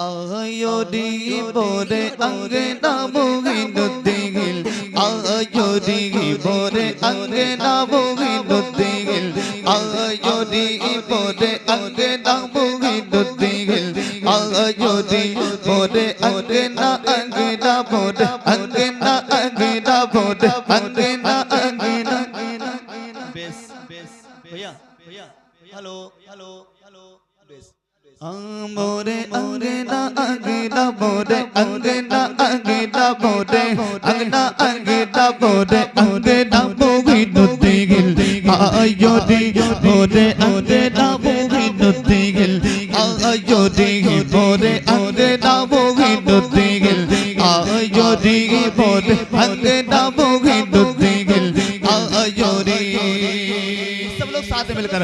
আয়োরি বরে অঙ্গে নামুগি নদিগিল আয়োরি বরে অঙ্গে নামুগি নদিগিল আয়োরি বরে অঙ্গে নামুগি নদিগিল আয়োরি বরে অঙ্গে না অঙ্গে না বরে অঙ্গে না অঙ্গে না বরে অঙ্গে না অঙ্গে না বেশ भैया हेलो हेलो हेलो बेस मोरे अंगना अंगना मोरे अंगना अंगना मोरे अंगना अंगना मोरे अंगना मोगी नुदिगिल आयोदी मोरे